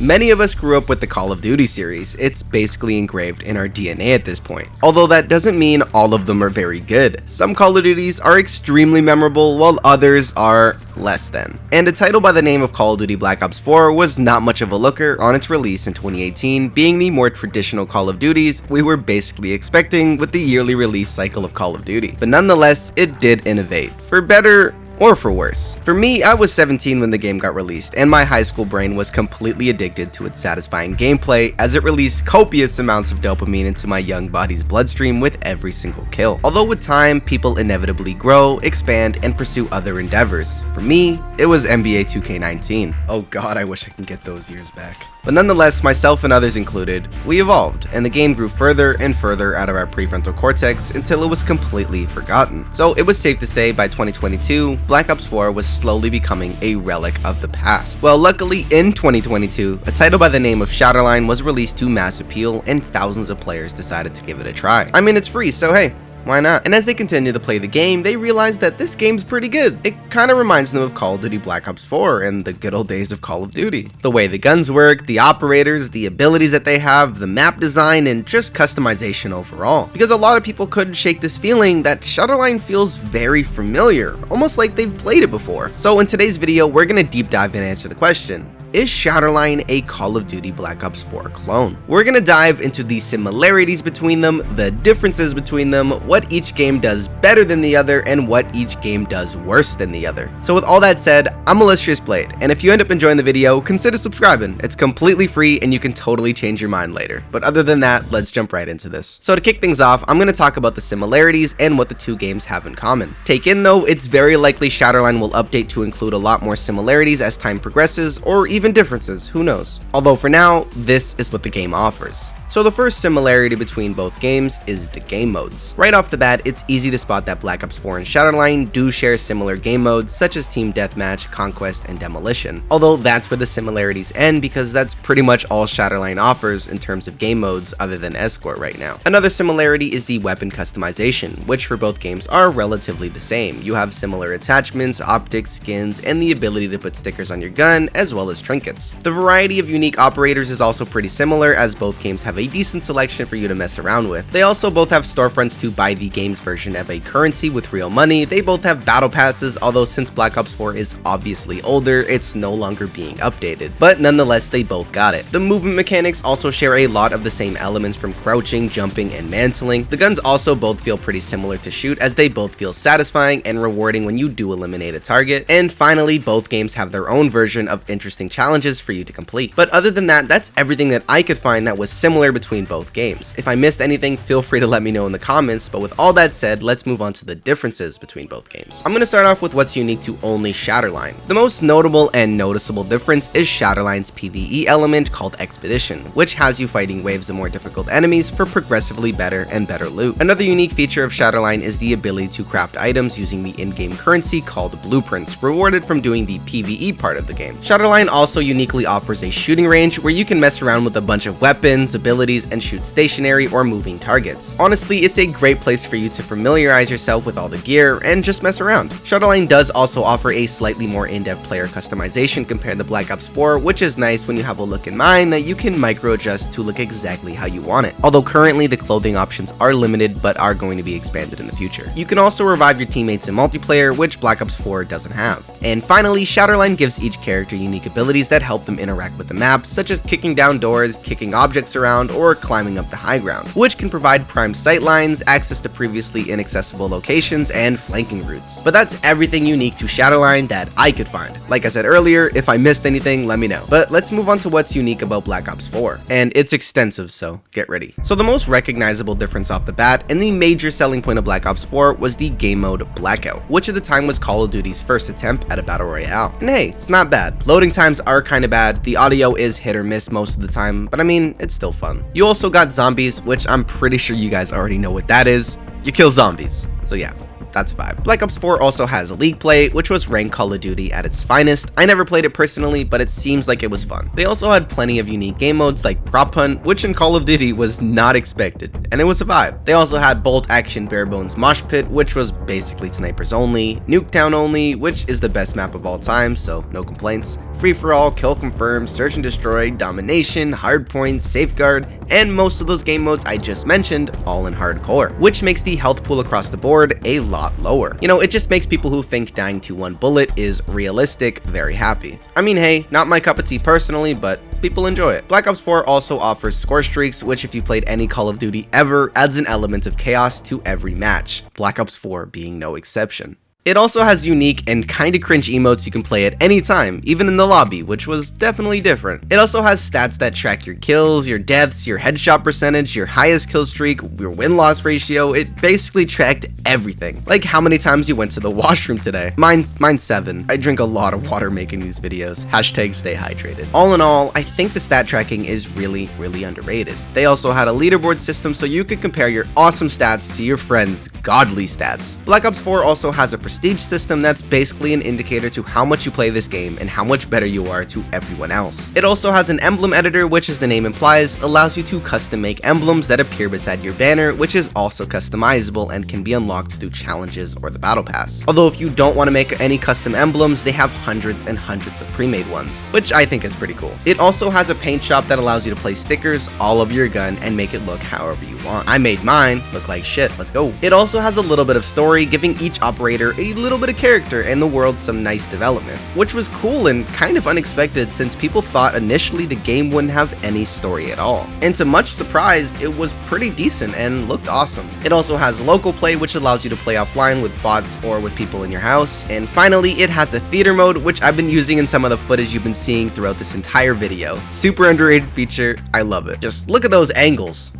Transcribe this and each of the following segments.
Many of us grew up with the Call of Duty series. It's basically engraved in our DNA at this point. Although that doesn't mean all of them are very good. Some Call of Duties are extremely memorable, while others are less than. And a title by the name of Call of Duty Black Ops 4 was not much of a looker on its release in 2018, being the more traditional Call of Duties we were basically expecting with the yearly release cycle of Call of Duty. But nonetheless, it did innovate, for better or for worse. For me, I was 17 when the game got released, and my high school brain was completely addicted to its satisfying gameplay as it released copious amounts of dopamine into my young body's bloodstream with every single kill. Although with time, people inevitably grow, expand, and pursue other endeavors. For me, it was NBA 2K19. Oh god, I wish I could get those years back. But nonetheless, myself and others included, we evolved, and the game grew further and further out of our prefrontal cortex until it was completely forgotten. So it was safe to say by 2022, Black Ops 4 was slowly becoming a relic of the past. Well, luckily in 2022, a title by the name of Shatterline was released to mass appeal, and thousands of players decided to give it a try. I mean, it's free, so hey, why not? And as they continue to play the game, they realize that this game's pretty good. It kind of reminds them of Call of Duty Black Ops 4 and the good old days of Call of Duty. The way the guns work, the operators, the abilities that they have, the map design, and just customization overall. Because a lot of people couldn't shake this feeling that Shatterline feels very familiar, almost like they've played it before. So in today's video, we're gonna deep dive and answer the question: is Shatterline a Call of Duty Black Ops 4 clone? We're gonna dive into the similarities between them, the differences between them, what each game does better than the other, and what each game does worse than the other. So with all that said, I'm IllustriousBlade, and if you end up enjoying the video, consider subscribing. It's completely free and you can totally change your mind later. But other than that, let's jump right into this. So to kick things off, I'm gonna talk about the similarities and what the two games have in common. Take in though, it's very likely Shatterline will update to include a lot more similarities as time progresses, or even differences, who knows. Although for now, this is what the game offers. So the first similarity between both games is the game modes. Right off the bat, it's easy to spot that Black Ops 4 and Shatterline do share similar game modes such as Team Deathmatch, Conquest, and Demolition. Although that's where the similarities end, because that's pretty much all Shatterline offers in terms of game modes other than Escort right now. Another similarity is the weapon customization, which for both games are relatively the same. You have similar attachments, optics, skins, and the ability to put stickers on your gun, as well as trinkets. The variety of unique operators is also pretty similar, as both games have a decent selection for you to mess around with. They also both have storefronts to buy the game's version of a currency with real money. They both have battle passes, although since Black Ops 4 is obviously older, it's no longer being updated. But nonetheless, they both got it. The movement mechanics also share a lot of the same elements from crouching, jumping, and mantling. The guns also both feel pretty similar to shoot, as they both feel satisfying and rewarding when you do eliminate a target. And finally, both games have their own version of interesting challenges for you to complete. But other than that, that's everything that I could find that was similar between both games. If I missed anything, feel free to let me know in the comments, but with all that said, let's move on to the differences between both games. I'm going to start off with what's unique to only Shatterline. The most notable and noticeable difference is Shatterline's PvE element called Expedition, which has you fighting waves of more difficult enemies for progressively better and better loot. Another unique feature of Shatterline is the ability to craft items using the in-game currency called blueprints, rewarded from doing the PvE part of the game. Shatterline also uniquely offers a shooting range where you can mess around with a bunch of weapons, abilities, and shoot stationary or moving targets. Honestly, it's a great place for you to familiarize yourself with all the gear and just mess around. Shatterline does also offer a slightly more in-depth player customization compared to Black Ops 4, which is nice when you have a look in mind that you can micro adjust to look exactly how you want it. Although currently the clothing options are limited but are going to be expanded in the future. You can also revive your teammates in multiplayer, which Black Ops 4 doesn't have. And finally, Shatterline gives each character unique abilities that help them interact with the map, such as kicking down doors, kicking objects around, or climbing up the high ground, which can provide prime sight lines, access to previously inaccessible locations, and flanking routes. But that's everything unique to Shatterline that I could find. Like I said earlier, if I missed anything, let me know. But let's move on to what's unique about Black Ops 4. And it's extensive, so get ready. So the most recognizable difference off the bat, and the major selling point of Black Ops 4, was the game mode Blackout, which at the time was Call of Duty's first attempt at a battle royale. And hey, it's not bad. Loading times are kinda bad, the audio is hit or miss most of the time, but I mean, it's still fun. You also got zombies, which I'm pretty sure you guys already know what that is. You kill zombies. So yeah. that's a vibe. Black Ops 4 also has League Play, which was ranked Call of Duty at its finest. I never played it personally, but it seems like it was fun. They also had plenty of unique game modes like Prop Hunt, which in Call of Duty was not expected, and it was a vibe. They also had Bolt Action Bare Bones Mosh Pit, which was basically snipers only, Nuketown only, which is the best map of all time, so no complaints, Free For All, Kill Confirm, Search and Destroy, Domination, Hardpoint, Safeguard, and most of those game modes I just mentioned all in hardcore, which makes the health pool across the board a lot lower. You know, it just makes people who think dying to one bullet is realistic very happy. I mean, hey, not my cup of tea personally, but people enjoy it. Black Ops 4 also offers score streaks, which if you played any Call of Duty ever, adds an element of chaos to every match, Black Ops 4 being no exception. It also has unique and kinda cringe emotes you can play at any time, even in the lobby, which was definitely different. It also has stats that track your kills, your deaths, your headshot percentage, your highest kill streak, your win-loss ratio. It basically tracked everything. Like how many times you went to the washroom today. Mine's 7. I drink a lot of water making these videos. Hashtag stay hydrated. All in all, I think the stat tracking is really underrated. They also had a leaderboard system so you could compare your awesome stats to your friends' godly stats. Black Ops 4 also has a prestige system that's basically an indicator to how much you play this game and how much better you are to everyone else. It also has an emblem editor, which as the name implies, allows you to custom make emblems that appear beside your banner, which is also customizable and can be unlocked through challenges or the battle pass. Although if you don't want to make any custom emblems, they have hundreds and hundreds of pre-made ones, which I think is pretty cool. It also has a paint shop that allows you to place stickers all over your gun and make it look however you want. I made mine look like shit. Let's go. It also has a little bit of story, giving each operator a little bit of character and the world some nice development, which was cool and kind of unexpected since people thought initially the game wouldn't have any story at all. And to much surprise, it was pretty decent and looked awesome. It also has local play, which allows you to play offline with bots or with people in your house. And finally, it has a theater mode, which I've been using in some of the footage you've been seeing throughout this entire video. Super underrated feature. I love it. Just look at those angles.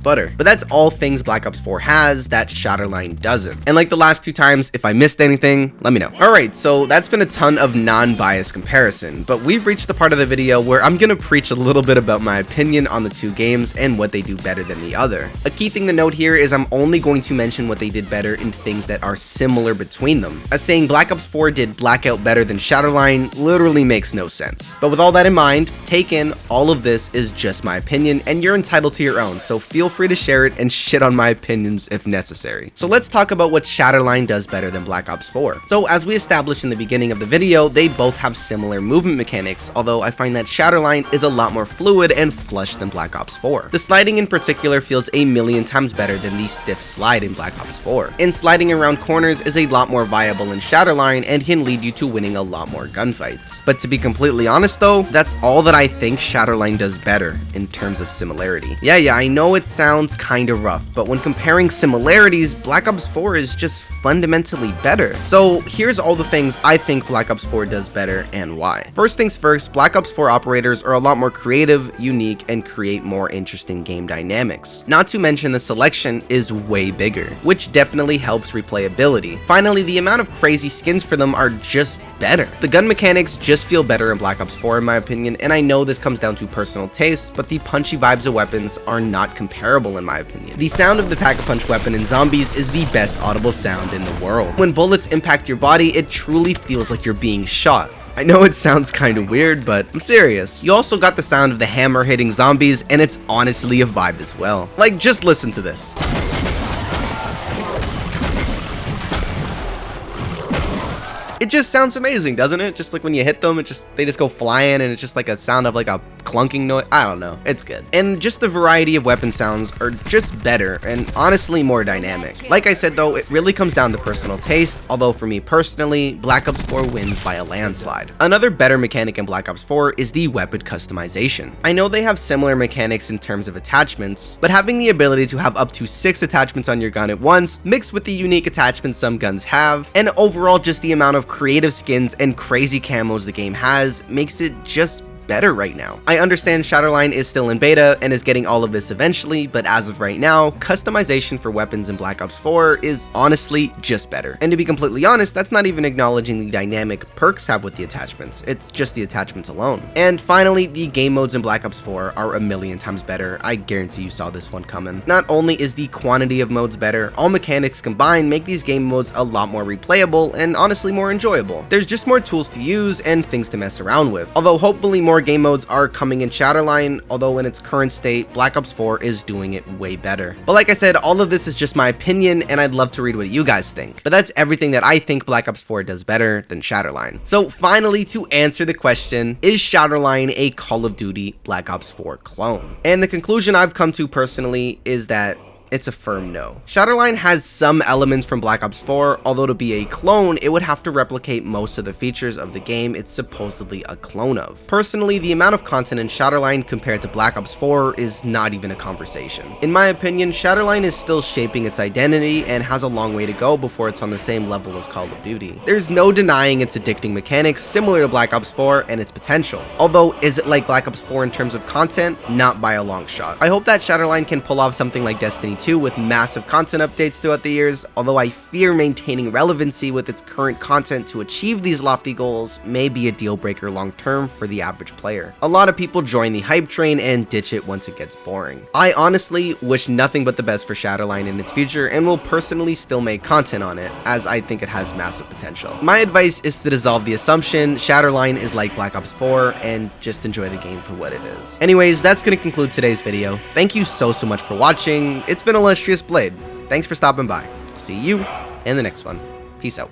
Butter. But that's all things Black Ops 4 has that Shatterline doesn't. And like the last 2 times, if I missed anything, let me know. Alright, so that's been a ton of non-biased comparison, but we've reached the part of the video where I'm gonna preach a little bit about my opinion on the 2 games and what they do better than the other. A key thing to note here is I'm only going to mention what they did better in things that are similar between them, as saying Black Ops 4 did Blackout better than Shatterline literally makes no sense. But with all that in mind, take in, all of this is just my opinion and you're entitled to your own, so feel free to share it and shit on my opinions if necessary. So let's talk about what Shatterline does better than Black Ops 4. So as we established in the beginning of the video, they both have similar movement mechanics, although I find that Shatterline is a lot more fluid and flush than Black Ops 4. The sliding in particular feels a million times better than the stiff slide in Black Ops 4. And sliding around corners is a lot more viable in Shatterline and can lead you to winning a lot more gunfights. But to be completely honest though, that's all that I think Shatterline does better in terms of similarity. Yeah, I know it sounds kinda rough, but when comparing similarities, Black Ops 4 is just fundamentally better. So here's all the things I think Black Ops 4 does better and why. First things first, Black Ops 4 operators are a lot more creative, unique, and create more interesting game dynamics. Not to mention the selection is way bigger, which definitely helps replayability. Finally, the amount of crazy skins for them are just better. The gun mechanics just feel better in Black Ops 4 in my opinion, and I know this comes down to personal taste, but the punchy vibes of weapons are not comparable in my opinion. The sound of the Pack-a-Punch weapon in Zombies is the best audible sound in the world. When bullets impact your body, it truly feels like you're being shot. I know it sounds kinda weird, but I'm serious. You also got the sound of the hammer hitting zombies, and it's honestly a vibe as well. Like, just listen to this. It just sounds amazing, doesn't it? Just like when you hit them, they just go flying and it's just like a sound of like a clunking noise. I don't know. It's good. And just the variety of weapon sounds are just better and honestly more dynamic. Like I said though, it really comes down to personal taste, although for me personally, Black Ops 4 wins by a landslide. Another better mechanic in Black Ops 4 is the weapon customization. I know they have similar mechanics in terms of attachments, but having the ability to have up to 6 attachments on your gun at once, mixed with the unique attachments some guns have, and overall just the amount of creative skins and crazy camos the game has, makes it just better right now. I understand Shatterline is still in beta and is getting all of this eventually, but as of right now, customization for weapons in Black Ops 4 is honestly just better. And to be completely honest, that's not even acknowledging the dynamic perks have with the attachments, it's just the attachments alone. And finally, the game modes in Black Ops 4 are a million times better. I guarantee you saw this one coming. Not only is the quantity of modes better, all mechanics combined make these game modes a lot more replayable and honestly more enjoyable. There's just more tools to use and things to mess around with. Although hopefully more game modes are coming in Shatterline, although in its current state, Black Ops 4 is doing it way better. But like I said, all of this is just my opinion and I'd love to read what you guys think. But that's everything that I think Black Ops 4 does better than Shatterline. So finally, to answer the question, is Shatterline a Call of Duty Black Ops 4 clone? And the conclusion I've come to personally is that it's a firm no. Shatterline has some elements from Black Ops 4, although to be a clone, it would have to replicate most of the features of the game it's supposedly a clone of. Personally, the amount of content in Shatterline compared to Black Ops 4 is not even a conversation. In my opinion, Shatterline is still shaping its identity and has a long way to go before it's on the same level as Call of Duty. There's no denying its addicting mechanics similar to Black Ops 4 and its potential. Although, is it like Black Ops 4 in terms of content? Not by a long shot. I hope that Shatterline can pull off something like Destiny 2 with massive content updates throughout the years, although I fear maintaining relevancy with its current content to achieve these lofty goals may be a deal breaker long term for the average player. A lot of people join the hype train and ditch it once it gets boring. I honestly wish nothing but the best for Shatterline in its future and will personally still make content on it, as I think it has massive potential. My advice is to dissolve the assumption Shatterline is like Black Ops 4 and just enjoy the game for what it is. Anyways, that's going to conclude today's video. Thank you so much for watching. It's been Illustrious Blade. Thanks for stopping by. See you in the next one. Peace out.